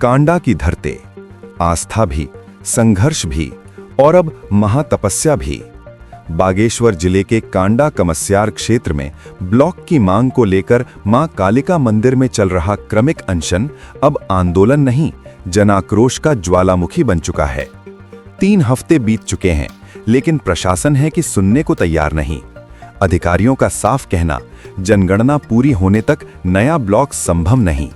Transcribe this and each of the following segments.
कांडा की धरते, आस्था भी, संघर्ष भी और अब महातपस्या भी। बागेश्वर जिले के कांडा कमस्यार क्षेत्र में ब्लॉक की मांग को लेकर मां कालिका मंदिर में चल रहा क्रमिक अनशन अब आंदोलन नहीं, जनाक्रोश का ज्वालामुखी बन चुका है। 3 हफ्ते बीत चुके हैं, लेकिन प्रशासन है कि सुनने को तैयार नहीं। अधिकारियों का साफ कहना, जनगणना पूरी होने तक नया ब्लॉक संभव नहीं।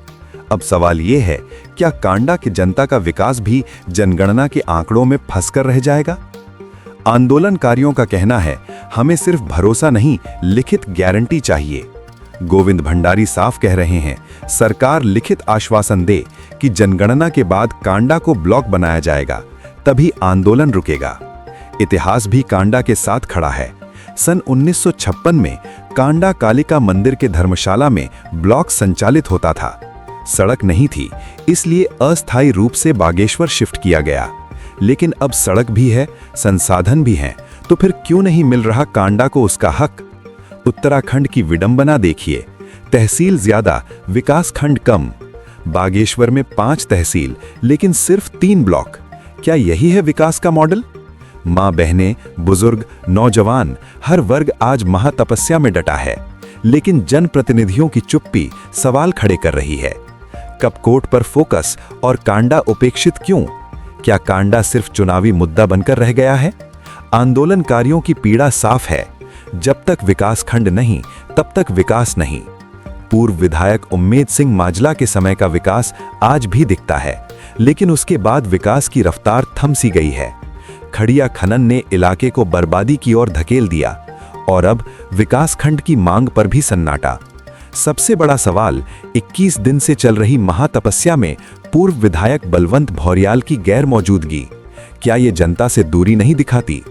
अब सवाल ये है, क्या कांडा की जनता का विकास भी जनगणना के आंकड़ों में फंसकर रह जाएगा? आंदोलनकारियों का कहना है, हमें सिर्फ भरोसा नहीं, लिखित गारंटी चाहिए। गोविंद भंडारी साफ कह रहे हैं, सरकार लिखित आश्वासन दे कि जनगणना के बाद कांडा को ब्लॉक बनाया जाएगा, तभी आंदोलन रुकेगा। इतिहास भी कांडा के साथ खड़ा है। सन 1956 में कांडा कालिका मंदिर के धर्मशाला में ब्लॉक संचालित होता था। सड़क नहीं थी, इसलिए अस्थायी रूप से बागेश्वर शिफ्ट किया गया। लेकिन अब सड़क भी है, संसाधन भी हैं, तो फिर क्यों नहीं मिल रहा कांडा को उसका हक? उत्तराखंड की विडंबना देखिए, तहसील ज्यादा, विकास खंड कम। बागेश्वर में 5 तहसील, लेकिन सिर्फ 3 ब्लॉक। क्या यही है विकास का मॉडल? मां बहनें, बुजुर्ग, नौजवान, हर वर्ग आज महातपस्या में डटा है, लेकिन जनप्रतिनिधियों की चुप्पी सवाल खड़े कर रही है। कपकोट पर फोकस और कांडा उपेक्षित क्यों? क्या कांडा सिर्फ चुनावी मुद्दा बनकर रह गया है? आंदोलनकारियों की पीड़ा साफ है, जब तक विकास खंड नहीं, तब तक विकास नहीं। पूर्व विधायक उम्मेद सिंह माजला के समय का विकास आज भी दिखता है, लेकिन उसके बाद विकास की रफ्तार थम सी गई है। खड़िया खनन ने इलाके को बर्बादी की ओर धकेल दिया और अब विकास खंड की मांग पर भी सन्नाटा। सबसे बड़ा सवाल, 21 दिन से चल रही महातपस्या में पूर्व विधायक बलवंत भौरियाल की गैर मौजूदगी, क्या ये जनता से दूरी नहीं दिखाती?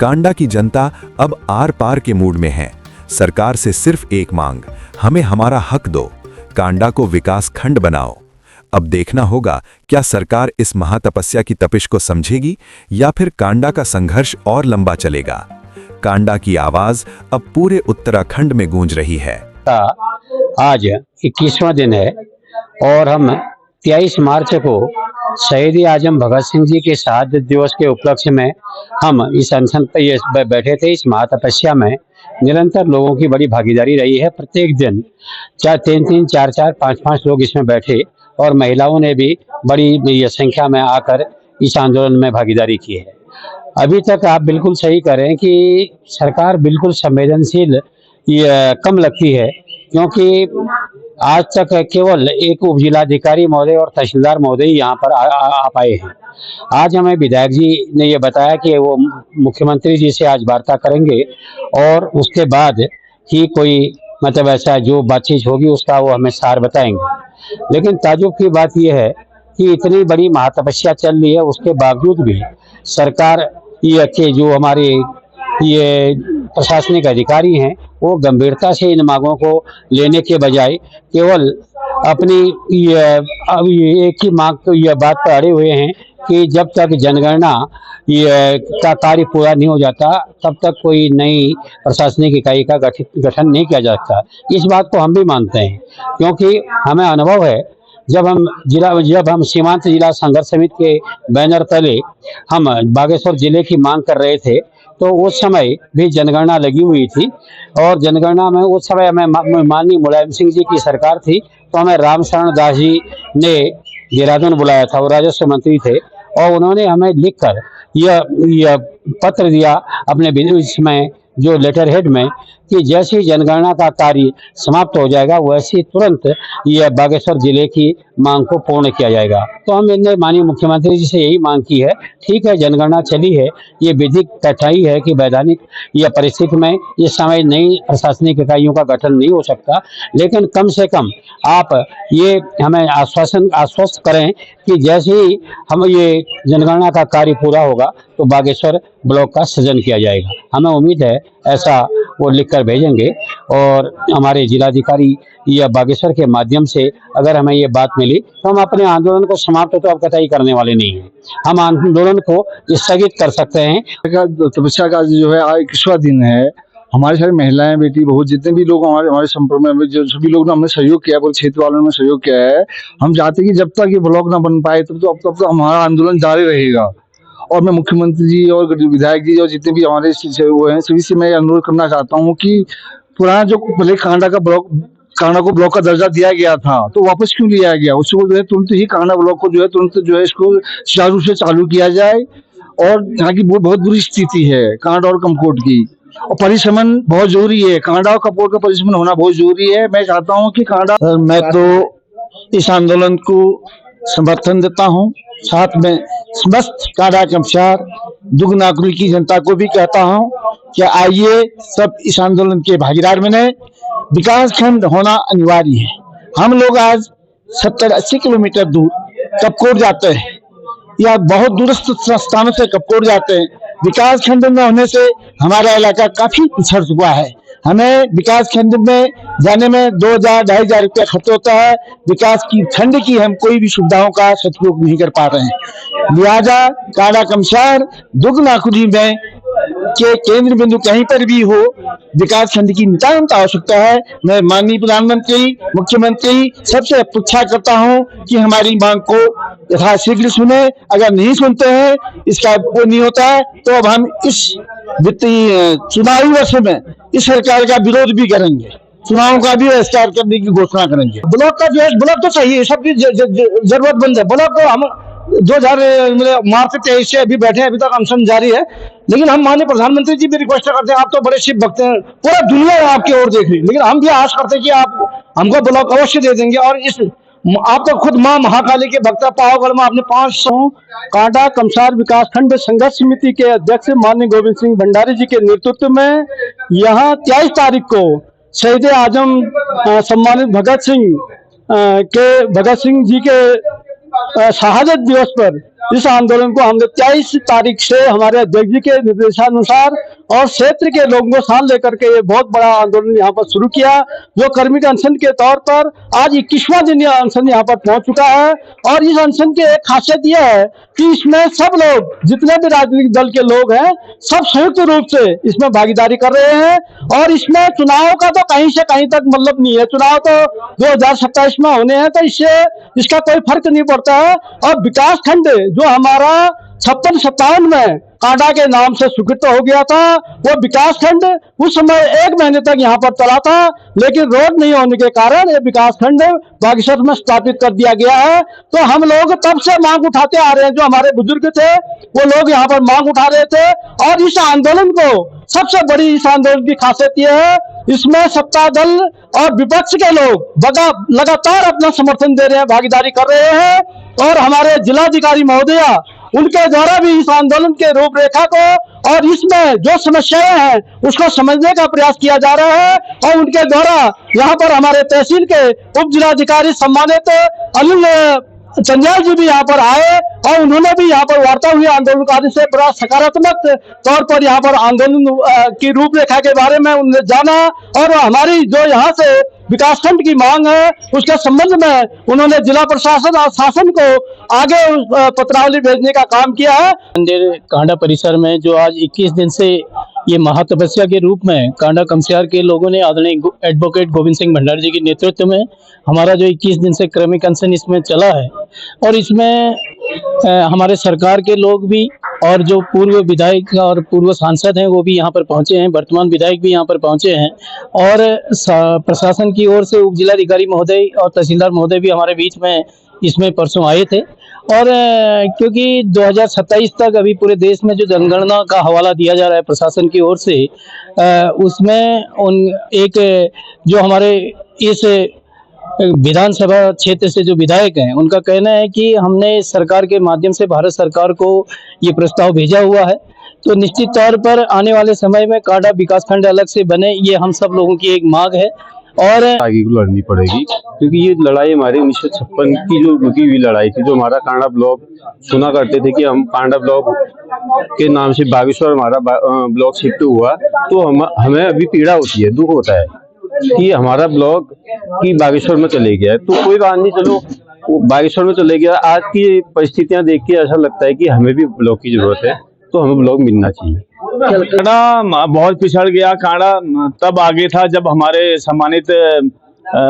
कांडा की जनता अब आर पार के मूड में है। सरकार से सिर्फ एक मांग, हमें हमारा हक दो, कांडा को विकास खंड बनाओ। अब देखना होगा, क्या सरकार इस महातपस्या की तपिश को समझेगी या फिर कांडा का संघर्ष और लंबा चलेगा? कांडा की आवाज अब पूरे उत्तराखंड में गूंज रही है। आज 21वां दिन है और हम 23 मार्च को शहीद आजम भगत सिंह जी के शहादत दिवस के उपलक्ष्य में हम इस अनशन पर बैठे थे। इस महातपस्या में निरंतर लोगों की बड़ी भागीदारी रही है। प्रत्येक दिन 3-3, 4-4, 5-5 लोग इसमें बैठे और महिलाओं ने भी बड़ी संख्या में आकर इस आंदोलन में भागीदारी की है। अभी तक आप बिल्कुल सही करें कि सरकार बिल्कुल संवेदनशील कम लगती है, क्योंकि आज तक केवल एक उपजिलाधिकारी महोदय और तहसीलदार महोदय यहाँ पर आ पाए हैं। आज हमें विधायक जी ने ये बताया कि वो मुख्यमंत्री जी से आज वार्ता करेंगे और उसके बाद ही कोई मतलब ऐसा जो बातचीत होगी उसका वो हमें सार बताएंगे। लेकिन ताज्जुब की बात यह है कि इतनी बड़ी महातपस्या चल रही है, उसके बावजूद भी सरकार ये के जो हमारे ये प्रशासनिक अधिकारी हैं वो गंभीरता से इन मांगों को लेने के बजाय केवल अपनी ये एक ही मांग को ये बात पर अड़े हुए हैं कि जब तक जनगणना का कार्य पूरा नहीं हो जाता तब तक कोई नई प्रशासनिक इकाई का गठन नहीं किया जा सकता। इस बात को हम भी मानते हैं, क्योंकि हमें अनुभव है जब हम सीमांत जिला संघर्ष समिति के बैनर तले हम बागेश्वर जिले की मांग कर रहे थे, तो उस समय भी जनगणना लगी हुई थी और जनगणना में उस समय हमें माननीय मुलायम सिंह जी की सरकार थी, तो हमें राम शरण दास जी ने देहरादून बुलाया था, वो राजस्व मंत्री थे और उन्होंने हमें लिखकर यह पत्र दिया अपने इसमें जो लेटर हेड में कि जैसे जनगणना का कार्य समाप्त हो जाएगा वैसे तुरंत यह बागेश्वर जिले की मांग को पूर्ण किया जाएगा। तो हमने माननीय मुख्यमंत्री जी से यही मांग की है, ठीक है जनगणना चली है, ये विधिक कठिनाई है कि वैधानिक यह परिस्थिति में इस समय नई प्रशासनिक इकाइयों का गठन नहीं हो सकता, लेकिन कम से कम आप ये हमें आश्वस्त करें कि जैसे ही हम ये जनगणना का कार्य पूरा होगा तो बागेश्वर ब्लॉक का सृजन किया जाएगा। हमें उम्मीद है ऐसा वो लिखकर भेजेंगे और हमारे जिलाधिकारी या बागेश्वर के माध्यम से अगर हमें ये बात मिली तो हम अपने आंदोलन को समाप्त तो अब कतई करने वाले नहीं हैं। हम आंदोलन को स्थगित कर सकते हैं। तपस्या का जो है 21वां दिन है हमारे सारी महिलाएं, बेटी, बहू, जितने भी लोग हमारे हमारे संपर्क में, जो सभी लोग ने हमने सहयोग किया, पूरे क्षेत्र वालों ने सहयोग किया है। हम चाहते हैं कि जब तक ये ब्लॉक ना बन पाए तब तक हमारा आंदोलन जारी रहेगा। और मैं मुख्यमंत्री जी और विधायक जी और जितने भी हमारे वो हैं, सभी से मैं अनुरोध करना चाहता हूँ कि पुराना जो पहले कांडा को ब्लॉक का दर्जा दिया गया था, तो वापस क्यों लिया गया? उसको जो है तुरंत ही कांडा ब्लॉक को जो है तुरंत जो है इसको सुचारू रूप से चालू किया जाए। और यहाँ की बहुत बुरी स्थिति है कांडा और कपकोट की, और परिश्रमण बहुत जरूरी है। कांडा और कपकोट का परिश्रमण होना बहुत जरूरी है। मैं चाहता हूँ कि कांडा, मैं तो इस आंदोलन को समर्थन देता हूँ, साथ में समस्त कांडा कमस्यार दुग नाकुल की जनता को भी कहता हूँ कि आइए सब इस आंदोलन के भागीदार बने। विकास खंड होना अनिवार्य है। हम लोग आज 70-80 किलोमीटर दूर कपकोट जाते हैं या बहुत दूरस्थ स्थानों से कपकोट जाते हैं। विकास खंड में होने से हमारा इलाका काफी पिछड़ चुका है। हमें विकास खंड में जाने में 2,000-2,500 रुपया खर्च होता है। विकास की खंड की हम कोई भी सुविधाओं का सदुपयोग नहीं कर पा रहे हैं। लिहाजा कांडा कमस्यार दुग नाकुली में के केंद्र बिंदु कहीं पर भी हो, विकास खंड की नितांत आवश्यकता है। मैं माननीय प्रधानमंत्री, मुख्यमंत्री सबसे अपेक्षा करता हूं कि हमारी मांग को यथाशीघ्र सुने। अगर नहीं सुनते हैं, इसका वो नहीं होता है, तो अब हम इस वित्तीय चुनावी वर्ष में इस सरकार का विरोध भी करेंगे, चुनाव का भी बहिष्कार करने की घोषणा करेंगे। ब्लॉक का जो है, ब्लॉक तो चाहिए, सबकी जरूरतमंद है। ब्लॉक तो हम 2000 मार्च 23 से अभी बैठे हैं, अभी तक अनशन जारी है। लेकिन हम माननीय प्रधानमंत्री जी भी रिक्वेस्ट करते हैं, आप तो बड़े शिव भक्त हैं, पूरा दुनिया आपकी ओर देख रही है, लेकिन हम भी आश करते हैं कि आप हमको ब्लॉक अवश्य दे देंगे। और इस आप तो खुद मां महाकाली के भक्त, पावागढ़ में आपने 500 कांडा कमस्यार विकास खंड संघर्ष समिति के अध्यक्ष माननीय गोविंद सिंह भंडारी जी के नेतृत्व में यहाँ 23 तारीख को शहीद आजम सम्मानित भगत सिंह जी के शहादत दिवस पर इस आंदोलन को हमने 23 तारीख से हमारे अध्यक्ष जी के निर्देशानुसार और क्षेत्र के लोगों को साथ लेकर के ये बहुत बड़ा आंदोलन यहाँ पर शुरू किया, जो कर्मिक अनशन के तौर पर आज 21वां दिन यह अनशन यहाँ पर पहुंच चुका है। और इस अनशन की एक खासियत यह है कि इसमें सब लोग, जितने भी राजनीतिक दल के लोग हैं, सब संयुक्त रूप से इसमें भागीदारी कर रहे हैं। और इसमें चुनाव का तो कहीं से कहीं तक मतलब नहीं है, चुनाव तो 2027 में होने हैं, तो इससे इसका कोई फर्क नहीं पड़ता है। और विकास खंड जो हमारा 56-57 में कांडा के नाम से स्वीकृत हो गया था, वो विकास खंड उस समय 1 महीने तक यहाँ पर चला था, लेकिन रोड नहीं होने के कारण ये विकास खंड बागेश्वर में स्थापित कर दिया गया है। तो हम लोग तब से मांग उठाते आ रहे हैं, जो हमारे बुजुर्ग थे वो लोग यहाँ पर मांग उठा रहे थे। और इस आंदोलन को सबसे बड़ी इस आंदोलन की खासियत यह है, इसमें सत्ता दल और विपक्ष के लोग लगातार अपना समर्थन दे रहे हैं, भागीदारी कर रहे हैं। और हमारे जिलाधिकारी महोदया, उनके द्वारा भी इस आंदोलन के रूपरेखा को और इसमें जो समस्याएं हैं उसको समझने का प्रयास किया जा रहा है। और उनके द्वारा यहाँ पर हमारे तहसील के उप जिलाधिकारी सम्मानित अनिल चंदेल जी भी यहाँ पर आए और उन्होंने भी यहाँ पर वार्ता हुई आंदोलनकारी से बड़ा सकारात्मक तौर पर यहाँ पर आंदोलन की रूपरेखा के बारे में उन्होंने जाना। और हमारी जो यहाँ से विकासखंड की मांग है उसके संबंध में उन्होंने जिला प्रशासन और शासन को आगे पत्रावली भेजने का काम किया है। मंदिर कांडा परिसर में जो आज 21 दिन से ये महातपस्या के रूप में कांडा कमस्यार के लोगों ने आदरणीय एडवोकेट गोविंद सिंह भंडारी जी के नेतृत्व में हमारा जो 21 दिन से क्रमिक अनशन इसमें चला है, और इसमें हमारे सरकार के लोग भी और जो पूर्व विधायक और पूर्व सांसद हैं वो भी यहाँ पर पहुंचे हैं, वर्तमान विधायक भी यहाँ पर पहुंचे हैं। और प्रशासन की ओर से उप जिलाधिकारी महोदय और तहसीलदार महोदय भी हमारे बीच में इसमें परसों आए थे। और क्योंकि 2027 तक अभी पूरे देश में जो जनगणना का हवाला दिया जा रहा है प्रशासन की ओर से, उसमें जो हमारे इस विधानसभा क्षेत्र से जो विधायक हैं उनका कहना है कि हमने सरकार के माध्यम से भारत सरकार को ये प्रस्ताव भेजा हुआ है, तो निश्चित तौर पर आने वाले समय में कांडा विकासखंड अलग से बने, ये हम सब लोगों की एक मांग है। और आगे को लड़नी पड़ेगी, क्योंकि ये लड़ाई हमारी 1956 की जो रुकी हुई लड़ाई थी, जो हमारा कांडा ब्लॉक सुना करते थे कि हम कांडा ब्लॉक के नाम से बागेश्वर हमारा ब्लॉक शिफ्ट हुआ, तो हमें अभी पीड़ा होती है, दुख होता है कि हमारा ब्लॉक की बागेश्वर में चले गया है। तो कोई बात नहीं, चलो बागेश्वर में चले गया। आज की परिस्थितियां देख के ऐसा लगता है कि हमें भी ब्लॉक की जरूरत है, तो हमें ब्लॉक मिलना चाहिए। कांडा बहुत पिछड़ गया। कांडा तब आगे था जब हमारे सम्मानित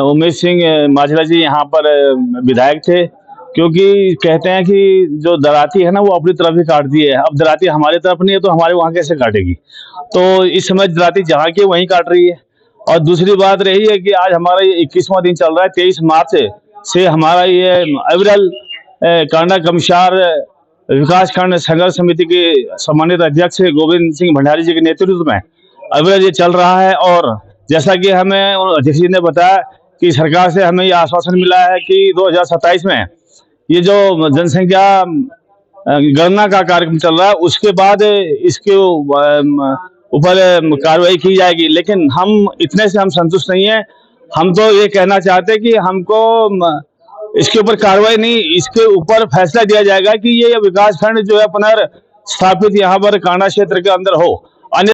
उमेश सिंह माजरा जी यहाँ पर विधायक थे, क्योंकि कहते हैं कि जो दराती है ना वो अपनी तरफ ही काटती है। अब दराती हमारी तरफ नहीं है तो हमारे वहाँ कैसे काटेगी? तो इस समय दराती जहाँ की वहीं काट रही है। और दूसरी बात रही है कि आज हमारा ये 21वां दिन चल रहा है। 23 मार्च से हमारा ये अविरल कांडा कमशार विकास खंड संघर्ष समिति के सम्मानित अध्यक्ष गोविंद सिंह भंडारी जी के नेतृत्व में अविरल ये चल रहा है। और जैसा कि हमें अध्यक्ष जी ने बताया कि सरकार से हमें ये आश्वासन मिला है कि 2027 में ये जो जनसंख्या गणना का कार्यक्रम चल रहा है उसके बाद इसके ऊपर कार्रवाई की जाएगी। लेकिन हम इतने से हम संतुष्ट नहीं है। हम तो ये कहना चाहते हैं कि हमको इसके ऊपर कार्रवाई नहीं, इसके ऊपर फैसला दिया जाएगा कि ये विकास खंड जो है पुनर्स्थापित यहाँ पर कांडा क्षेत्र के अंदर हो।